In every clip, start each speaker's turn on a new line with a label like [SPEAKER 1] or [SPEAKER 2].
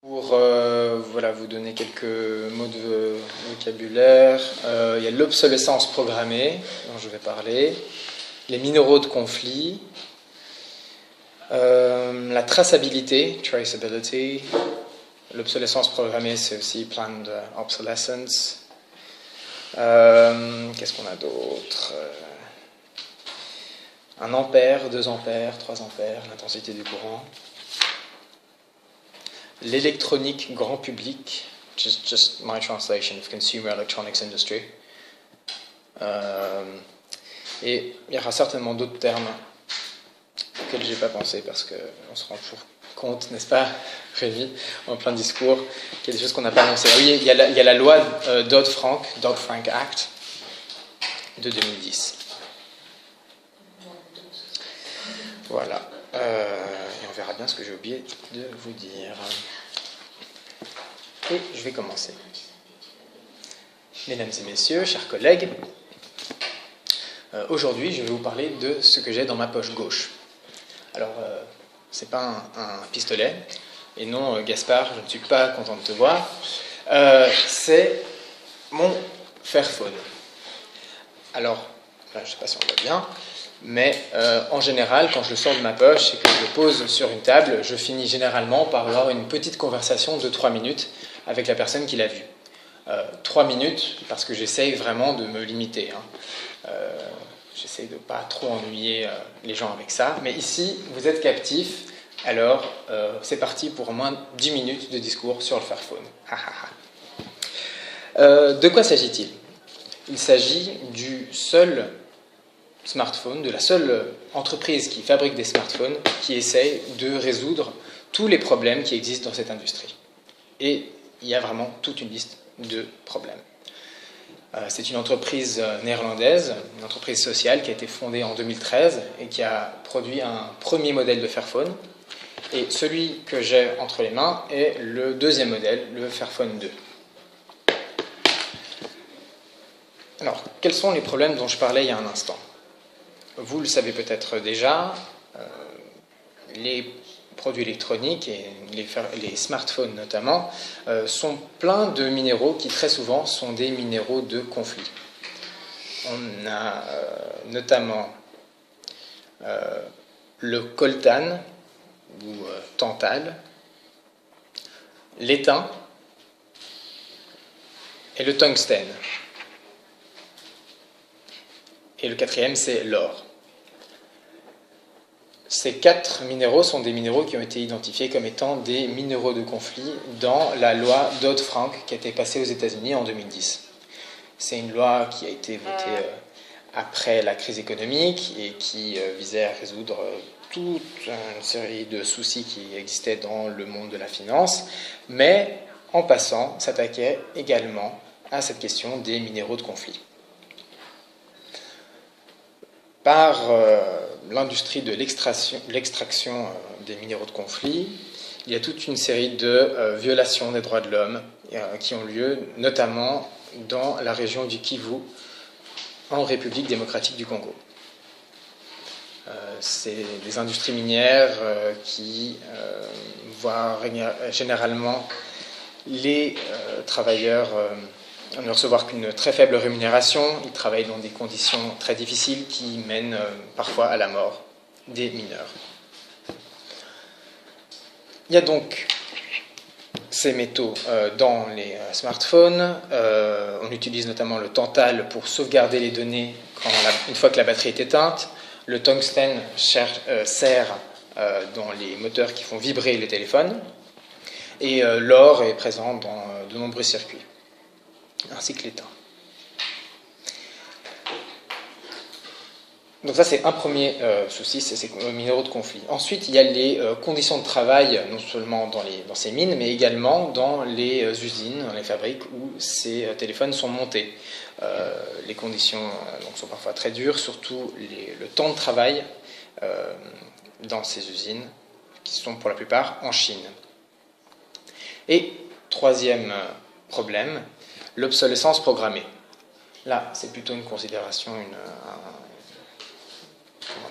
[SPEAKER 1] Pour voilà, vous donner quelques mots de vocabulaire, il y a l'obsolescence programmée, dont je vais parler, les minéraux de conflit, la traçabilité, traceability, l'obsolescence programmée, c'est aussi planned obsolescence. Qu'est-ce qu'on a d'autre? 1 ampère, 2 ampères, 3 ampères, l'intensité du courant. L'électronique grand public, just my translation of consumer electronics industry. Et il y aura certainement d'autres termes auxquels je n'ai pas pensé parce qu'on se rend toujours compte, n'est-ce pas, Rémi, en plein discours, qu'il y a des choses qu'on n'a pas annoncées. Ah oui, il y a la loi Dodd-Frank Act de 2010. Voilà. Et on verra bien ce que j'ai oublié de vous dire. Et je vais commencer. Mesdames et messieurs, chers collègues, aujourd'hui je vais vous parler de ce que j'ai dans ma poche gauche. Alors, c'est pas un pistolet, et non, Gaspard, je ne suis pas content de te voir. C'est mon Fairphone. Alors, là, je ne sais pas si on voit bien, mais en général, quand je le sors de ma poche et que je le pose sur une table, je finis généralement par avoir une petite conversation de 3 minutes avec la personne qui l'a vu. 3 minutes, parce que j'essaye vraiment de me limiter. J'essaye de ne pas trop ennuyer les gens avec ça. Mais ici, vous êtes captifs, alors c'est parti pour au moins 10 minutes de discours sur le Fairphone. De quoi s'agit-il? Il s'agit du seul smartphone, de la seule entreprise qui fabrique des smartphones qui essaye de résoudre tous les problèmes qui existent dans cette industrie. Et il y a vraiment toute une liste de problèmes. C'est une entreprise néerlandaise, une entreprise sociale qui a été fondée en 2013 et qui a produit un premier modèle de Fairphone. Et celui que j'ai entre les mains est le deuxième modèle, le Fairphone 2. Alors, quels sont les problèmes dont je parlais il y a un instant? Vous le savez peut-être déjà, les produits électroniques et les smartphones notamment sont pleins de minéraux qui très souvent sont des minéraux de conflit. On a notamment le coltan ou tantale, l'étain et le tungstène. Et le quatrième, c'est l'or. Ces 4 minéraux sont des minéraux qui ont été identifiés comme étant des minéraux de conflit dans la loi Dodd-Frank qui a été passée aux États-Unis en 2010. C'est une loi qui a été votée après la crise économique et qui visait à résoudre toute une série de soucis qui existaient dans le monde de la finance, mais en passant, s'attaquait également à cette question des minéraux de conflit. Par l'industrie de l'extraction des minéraux de conflit, il y a toute une série de violations des droits de l'homme qui ont lieu notamment dans la région du Kivu, en République démocratique du Congo. C'est des industries minières qui voient généralement les travailleurs ne recevoir qu'une très faible rémunération. Ils travaillent dans des conditions très difficiles qui mènent parfois à la mort des mineurs. Il y a donc ces métaux dans les smartphones. On utilise notamment le tantale pour sauvegarder les données une fois que la batterie est éteinte. Le tungstène sert dans les moteurs qui font vibrer les téléphones. Et l'or est présent dans de nombreux circuits, ainsi que l'étain. Donc ça, c'est un premier souci, c'est ces minéraux de conflit. Ensuite, il y a les conditions de travail, non seulement dans ces mines, mais également dans les usines, dans les fabriques où ces téléphones sont montés. Les conditions sont parfois très dures, surtout le temps de travail dans ces usines, qui sont pour la plupart en Chine. Et troisième problème, l'obsolescence programmée. Là, c'est plutôt une considération,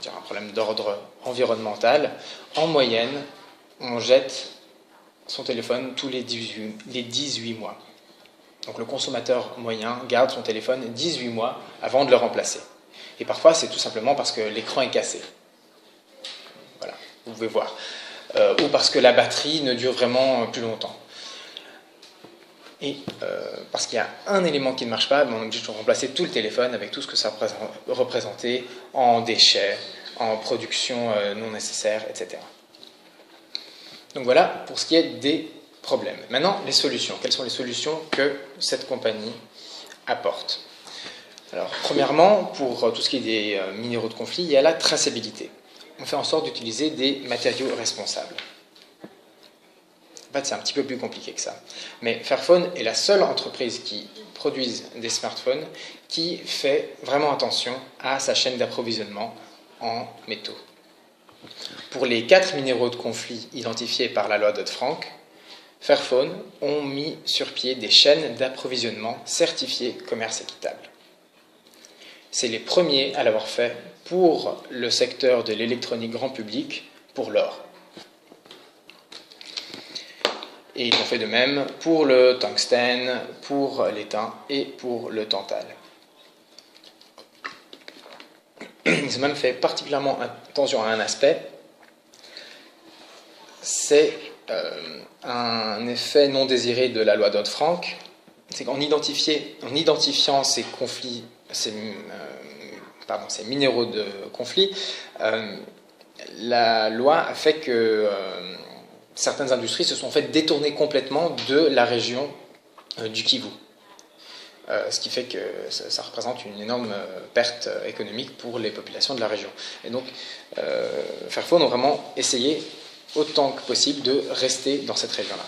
[SPEAKER 1] un problème d'ordre environnemental. En moyenne, on jette son téléphone tous les 18 mois. Donc le consommateur moyen garde son téléphone 18 mois avant de le remplacer. Et parfois, c'est tout simplement parce que l'écran est cassé. Voilà, vous pouvez voir. Ou parce que la batterie ne dure vraiment plus longtemps. Et parce qu'il y a un élément qui ne marche pas, on est obligé de remplacer tout le téléphone avec tout ce que ça représentait en déchets, en production non nécessaire, etc. Donc voilà pour ce qui est des problèmes. Maintenant, les solutions. Quelles sont les solutions que cette compagnie apporte? Alors, premièrement, pour tout ce qui est des minéraux de conflit, il y a la traçabilité. On fait en sorte d'utiliser des matériaux responsables. En fait, c'est un petit peu plus compliqué que ça. Mais Fairphone est la seule entreprise qui produise des smartphones qui fait vraiment attention à sa chaîne d'approvisionnement en métaux. Pour les 4 minéraux de conflit identifiés par la loi Dodd-Frank, Fairphone ont mis sur pied des chaînes d'approvisionnement certifiées commerce équitable. C'est les premiers à l'avoir fait pour le secteur de l'électronique grand public, pour l'or. Et ils ont fait de même pour le tungstène, pour l'étain et pour le tantal. Ils ont même fait particulièrement attention à un aspect, c'est un effet non désiré de la loi Dodd-Frank, c'est qu'en identifiant ces conflits, ces minéraux de conflit, la loi a fait que certaines industries se sont fait détourner complètement de la région du Kivu. Ce qui fait que ça représente une énorme perte économique pour les populations de la région. Et donc, Fairphone ont vraiment essayé autant que possible de rester dans cette région-là,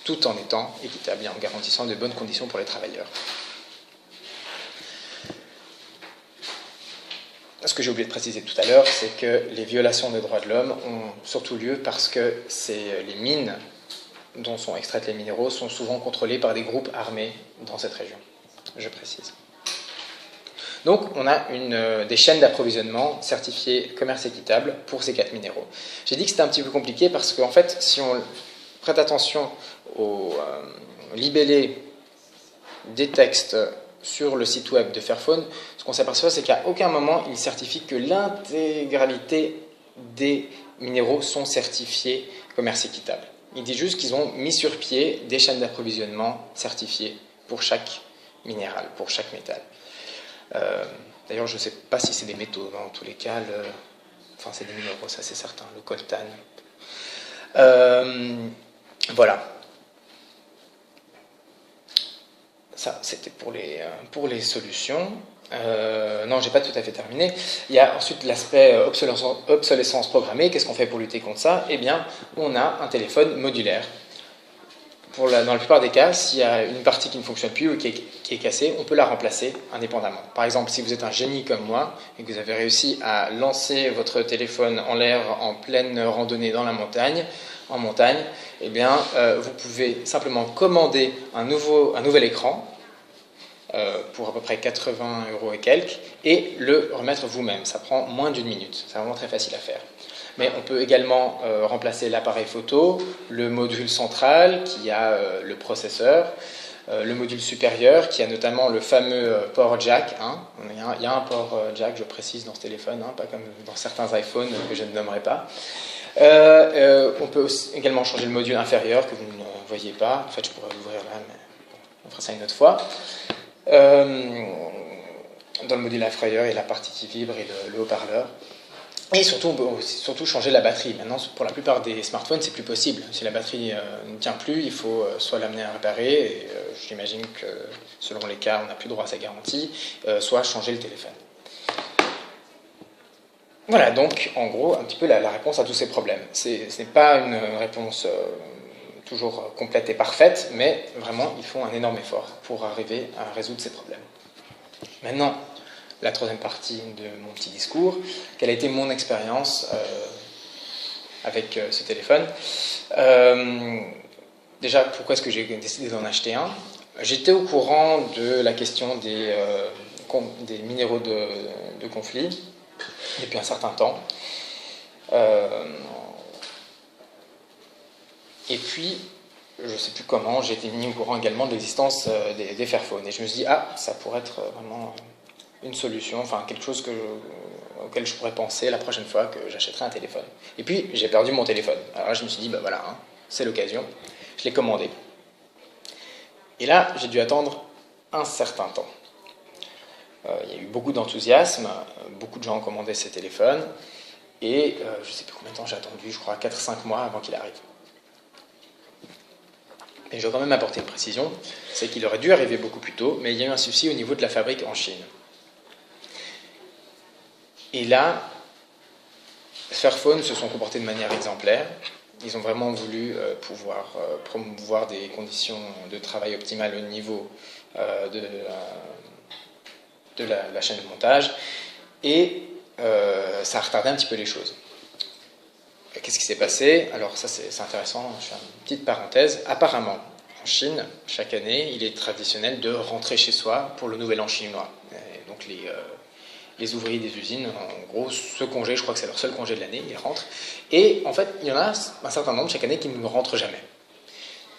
[SPEAKER 1] tout en étant équitable et en garantissant de bonnes conditions pour les travailleurs. Ce que j'ai oublié de préciser tout à l'heure, c'est que les violations des droits de l'homme ont surtout lieu parce que les mines dont sont extraites les minéraux sont souvent contrôlées par des groupes armés dans cette région. Je précise. Donc, on a des chaînes d'approvisionnement certifiées commerce équitable pour ces 4 minéraux. J'ai dit que c'était un petit peu compliqué parce qu'en fait, si on prête attention aux libellés des textes sur le site web de Fairphone, ce qu'on s'aperçoit, c'est qu'à aucun moment, il certifie que l'intégralité des minéraux sont certifiés commerce équitable. Il dit juste qu'ils ont mis sur pied des chaînes d'approvisionnement certifiées pour chaque minéral, pour chaque métal. D'ailleurs, je ne sais pas si c'est des métaux, dans tous les cas, enfin c'est des minéraux, ça c'est certain, le coltan. Voilà. Ça, c'était pour les solutions. Non, j'ai pas tout à fait terminé. Il y a ensuite l'aspect obsolescence programmée. Qu'est-ce qu'on fait pour lutter contre ça? Eh bien, on a un téléphone modulaire. Dans la plupart des cas, s'il y a une partie qui ne fonctionne plus ou qui est cassée, on peut la remplacer indépendamment. Par exemple, si vous êtes un génie comme moi et que vous avez réussi à lancer votre téléphone en l'air en pleine randonnée dans la montagne, eh bien, vous pouvez simplement commander un nouvel écran pour à peu près 80 € et quelques et le remettre vous-même. Ça prend moins d'1 minute. C'est vraiment très facile à faire. Mais on peut également remplacer l'appareil photo, le module central qui a le processeur, le module supérieur qui a notamment le fameux port jack. Il y a un port jack, je précise, dans ce téléphone, pas comme dans certains iPhones que je ne nommerai pas. On peut également changer le module inférieur que vous ne voyez pas. En fait, je pourrais l'ouvrir là, mais on fera ça une autre fois. Dans le module inférieur, il y a la partie qui vibre et le haut-parleur. Et surtout, on peut surtout changer la batterie. Maintenant, pour la plupart des smartphones, c'est plus possible. Si la batterie ne tient plus, il faut soit l'amener à réparer, et j'imagine que selon les cas, on n'a plus droit à sa garantie, soit changer le téléphone. Voilà, donc, en gros, un petit peu la réponse à tous ces problèmes. Ce n'est pas une réponse toujours complète et parfaite, mais vraiment, ils font un énorme effort pour arriver à résoudre ces problèmes. Maintenant, la troisième partie de mon petit discours, quelle a été mon expérience avec ce téléphone. Déjà, pourquoi est-ce que j'ai décidé d'en acheter un? J'étais au courant de la question des minéraux de conflit depuis un certain temps. Et puis, je ne sais plus comment, j'ai été mis au courant également de l'existence des Fairphone. Et je me suis dit, ah, ça pourrait être vraiment une solution, enfin quelque chose auquel je pourrais penser la prochaine fois que j'achèterai un téléphone. Et puis, j'ai perdu mon téléphone. Alors là, je me suis dit, bah voilà, hein, c'est l'occasion. Je l'ai commandé. Et là, j'ai dû attendre un certain temps. Il y a eu beaucoup d'enthousiasme, beaucoup de gens ont commandé ces téléphones, et je ne sais plus combien de temps j'ai attendu, je crois 4-5 mois avant qu'il arrive. Et je dois quand même apporter une précision, c'est qu'il aurait dû arriver beaucoup plus tôt, mais il y a eu un souci au niveau de la fabrique en Chine. Et là, Fairphone se sont comportés de manière exemplaire. Ils ont vraiment voulu pouvoir promouvoir des conditions de travail optimales au niveau de la chaîne de montage, et ça a retardé un petit peu les choses. Qu'est-ce qui s'est passé? Alors ça c'est intéressant, je fais une petite parenthèse. Apparemment, en Chine, chaque année, il est traditionnel de rentrer chez soi pour le nouvel an chinois. Et donc les ouvriers des usines, en gros, ce congé, je crois que c'est leur seul congé de l'année, ils rentrent. Et en fait, il y en a un certain nombre chaque année qui ne rentrent jamais.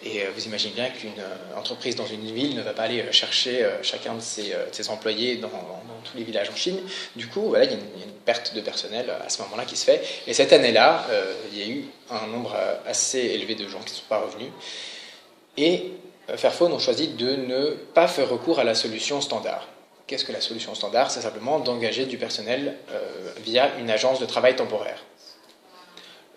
[SPEAKER 1] Et vous imaginez bien qu'une entreprise dans une ville ne va pas aller chercher chacun de ses employés dans tous les villages en Chine. Du coup, voilà, il y a une perte de personnel à ce moment-là qui se fait. Et cette année-là, il y a eu un nombre assez élevé de gens qui ne sont pas revenus. Et Fairphone ont choisi de ne pas faire recours à la solution standard. Qu'est-ce que la solution standard? C'est simplement d'engager du personnel via une agence de travail temporaire.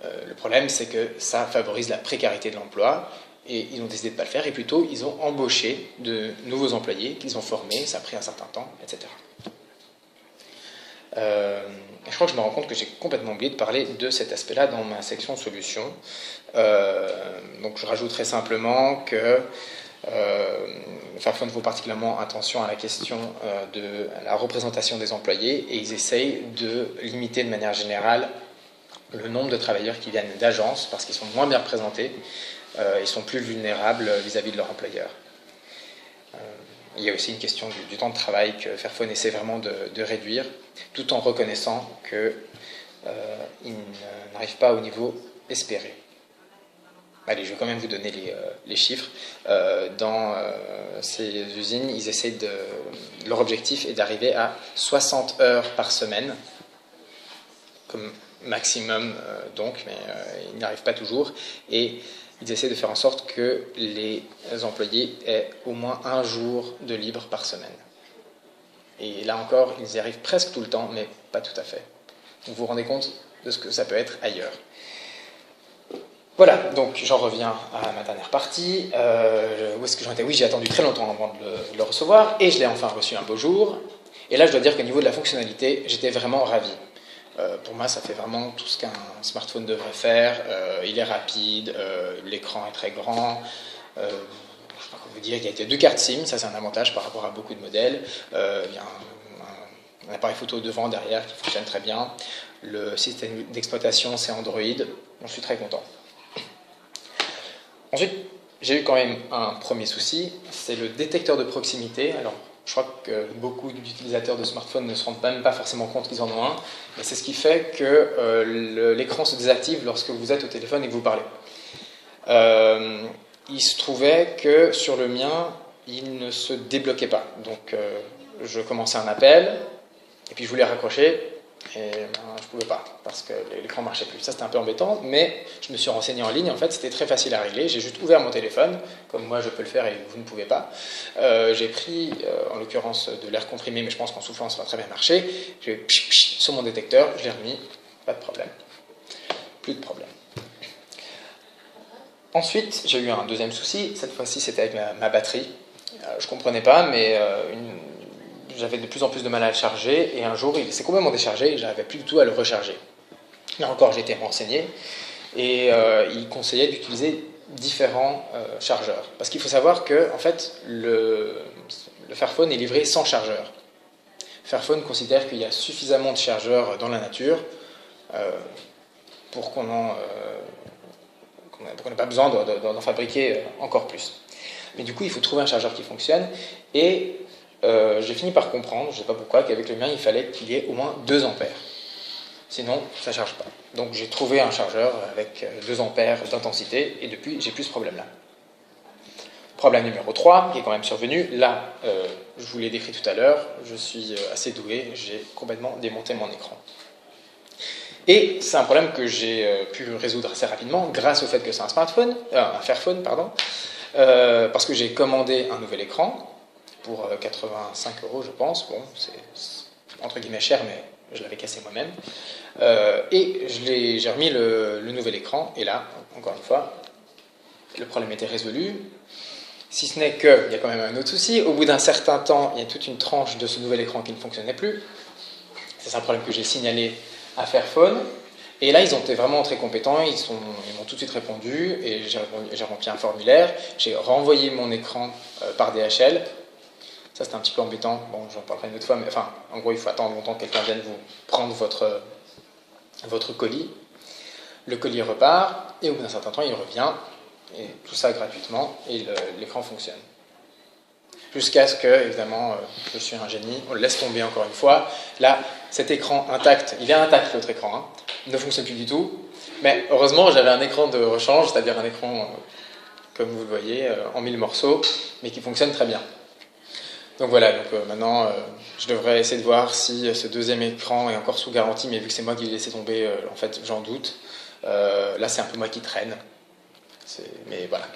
[SPEAKER 1] Le problème, c'est que ça favorise la précarité de l'emploi. Et ils ont décidé de ne pas le faire, et plutôt ils ont embauché de nouveaux employés qu'ils ont formés, ça a pris un certain temps, etc. Je crois que je me rends compte que j'ai complètement oublié de parler de cet aspect-là dans ma section solutions. Donc je rajouterai simplement que Fairphone faut particulièrement attention à la question de la représentation des employés, et ils essayent de limiter de manière générale le nombre de travailleurs qui viennent d'agences, parce qu'ils sont moins bien représentés. Ils sont plus vulnérables vis-à-vis de leur employeur. Il y a aussi une question du temps de travail que Fairphone essaie vraiment de réduire, tout en reconnaissant qu'ils n'arrivent pas au niveau espéré. Allez, je vais quand même vous donner les chiffres. Dans ces usines, ils essaient leur objectif est d'arriver à 60 heures par semaine, comme maximum donc, mais ils n'y arrivent pas toujours. Et ils essaient de faire en sorte que les employés aient au moins un jour de libre par semaine. Et là encore, ils y arrivent presque tout le temps, mais pas tout à fait. Donc vous vous rendez compte de ce que ça peut être ailleurs. Voilà, donc j'en reviens à ma dernière partie. Où est-ce que j'en étais? Oui, j'ai attendu très longtemps avant de le recevoir, et je l'ai enfin reçu un beau jour. Et là, je dois dire qu'au niveau de la fonctionnalité, j'étais vraiment ravi. Pour moi, ça fait vraiment tout ce qu'un smartphone devrait faire. Il est rapide, l'écran est très grand. Je ne sais pas quoi vous dire, il y a 2 cartes SIM, ça c'est un avantage par rapport à beaucoup de modèles. Il y a un appareil photo devant, derrière qui fonctionne très bien. Le système d'exploitation, c'est Android. J'en suis très content. Ensuite, j'ai eu quand même un premier souci, c'est le détecteur de proximité. Alors, je crois que beaucoup d'utilisateurs de smartphones ne se rendent même pas forcément compte qu'ils en ont un, mais c'est ce qui fait que l'écran se désactive lorsque vous êtes au téléphone et que vous parlez. Il se trouvait que sur le mien, il ne se débloquait pas. Donc, je commençais un appel, et puis je voulais raccrocher, et je ne pouvais pas, parce que l'écran ne marchait plus. Ça, c'était un peu embêtant, mais je me suis renseigné en ligne. En fait, c'était très facile à régler. J'ai juste ouvert mon téléphone, comme moi je peux le faire et vous ne pouvez pas. J'ai pris, en l'occurrence, de l'air comprimé, mais je pense qu'en soufflant, ça va très bien marcher. J'ai pchit sur mon détecteur, je l'ai remis, pas de problème. Plus de problème. Ensuite, j'ai eu un deuxième souci. Cette fois-ci, c'était avec ma batterie. Je ne comprenais pas, mais j'avais de plus en plus de mal à le charger, et un jour il s'est complètement déchargé et je n'avais plus du tout à le recharger. Là encore, j'ai été renseigné, et il conseillait d'utiliser différents chargeurs, parce qu'il faut savoir que en fait le Fairphone est livré sans chargeur. Fairphone considère qu'il y a suffisamment de chargeurs dans la nature pour qu'on n'ait pas besoin d'en fabriquer encore plus. Mais du coup, il faut trouver un chargeur qui fonctionne, et j'ai fini par comprendre, je ne sais pas pourquoi, qu'avec le mien, il fallait qu'il y ait au moins 2 ampères. sinon ça ne charge pas. Donc j'ai trouvé un chargeur avec 2 ampères d'intensité, et depuis j'ai plus ce problème-là. Problème numéro 3, qui est quand même survenu, là, je vous l'ai décrit tout à l'heure, je suis assez doué, j'ai complètement démonté mon écran. Et c'est un problème que j'ai pu résoudre assez rapidement grâce au fait que c'est un smartphone, un Fairphone, pardon, parce que j'ai commandé un nouvel écran pour 85 € je pense. Bon, c'est entre guillemets cher, mais je l'avais cassé moi-même. Et j'ai remis le nouvel écran, et là, encore une fois, le problème était résolu. Si ce n'est qu'il y a quand même un autre souci, au bout d'un certain temps, il y a toute une tranche de ce nouvel écran qui ne fonctionnait plus. C'est un problème que j'ai signalé à Fairphone, et là ils ont été vraiment très compétents, ils m'ont tout de suite répondu, et j'ai rempli un formulaire, j'ai renvoyé mon écran par DHL. Ça c'était un petit peu embêtant, bon j'en parlerai une autre fois, mais enfin en gros il faut attendre longtemps que quelqu'un vienne vous prendre votre colis. Le colis repart, et au bout d'un certain temps il revient, et tout ça gratuitement, et l'écran fonctionne. Jusqu'à ce que, évidemment, je suis un génie, on le laisse tomber encore une fois. Là, cet écran intact, il est intact l'autre écran, hein, ne fonctionne plus du tout. Mais heureusement, j'avais un écran de rechange, c'est-à-dire un écran, comme vous le voyez, en 1000 morceaux, mais qui fonctionne très bien. Donc voilà, maintenant, je devrais essayer de voir si ce deuxième écran est encore sous garantie, mais vu que c'est moi qui l'ai laissé tomber, en fait, j'en doute. Là, c'est un peu moi qui traîne. Mais voilà.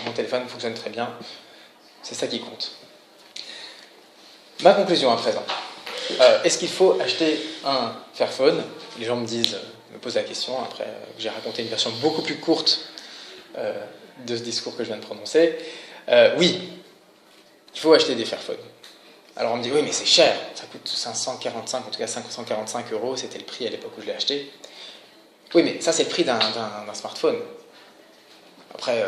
[SPEAKER 1] Mon téléphone fonctionne très bien, c'est ça qui compte. Ma conclusion à présent. Est-ce qu'il faut acheter un Fairphone? Les gens me posent la question, après que j'ai raconté une version beaucoup plus courte de ce discours que je viens de prononcer. Oui, il faut acheter des Fairphones. Alors on me dit, oui mais c'est cher, ça coûte 545, en tout cas 545 €, c'était le prix à l'époque où je l'ai acheté. Oui mais ça c'est le prix d'un smartphone. Après,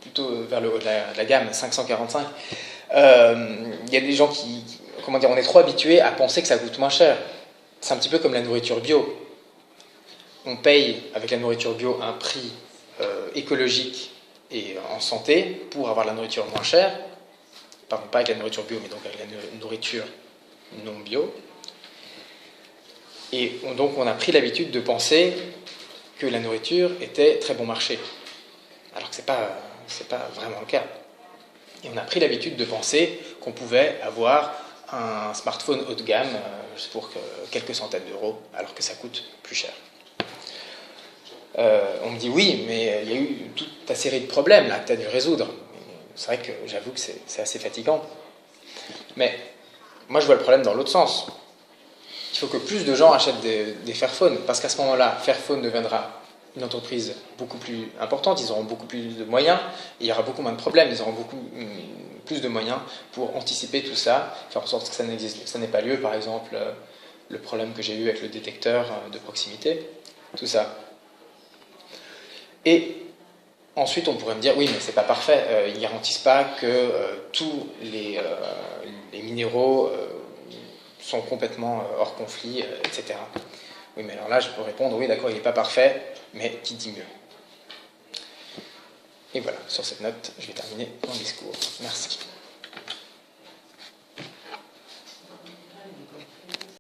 [SPEAKER 1] plutôt vers le haut de la gamme, 545. Il y a des gens qui, comment dire, on est trop habitués à penser que ça coûte moins cher. C'est un petit peu comme la nourriture bio. On paye avec la nourriture bio un prix écologique et en santé pour avoir la nourriture moins chère. Pardon, pas avec la nourriture bio, mais donc avec la nourriture non bio. Et donc on a pris l'habitude de penser que la nourriture était très bon marché. Alors que ce n'est pas vraiment le cas. Et on a pris l'habitude de penser qu'on pouvait avoir un smartphone haut de gamme pour quelques centaines d'euros, alors que ça coûte plus cher. On me dit oui, mais il y a eu toute ta série de problèmes là que tu as dû résoudre. C'est vrai que j'avoue que c'est assez fatigant. Mais moi je vois le problème dans l'autre sens. Il faut que plus de gens achètent des Fairphones, parce qu'à ce moment-là, Fairphone deviendra une entreprise beaucoup plus importante, ils auront beaucoup plus de moyens, et il y aura beaucoup moins de problèmes, ils auront beaucoup plus de moyens pour anticiper tout ça, faire en sorte que ça n'ait pas lieu, par exemple, le problème que j'ai eu avec le détecteur de proximité, tout ça. Et ensuite, on pourrait me dire, oui, mais c'est pas parfait, ils ne garantissent pas que tous les minéraux sont complètement hors conflit, etc. Oui, mais alors là, je peux répondre, oui, d'accord, il n'est pas parfait, mais qui dit mieux. Et voilà, sur cette note, je vais terminer mon discours. Merci.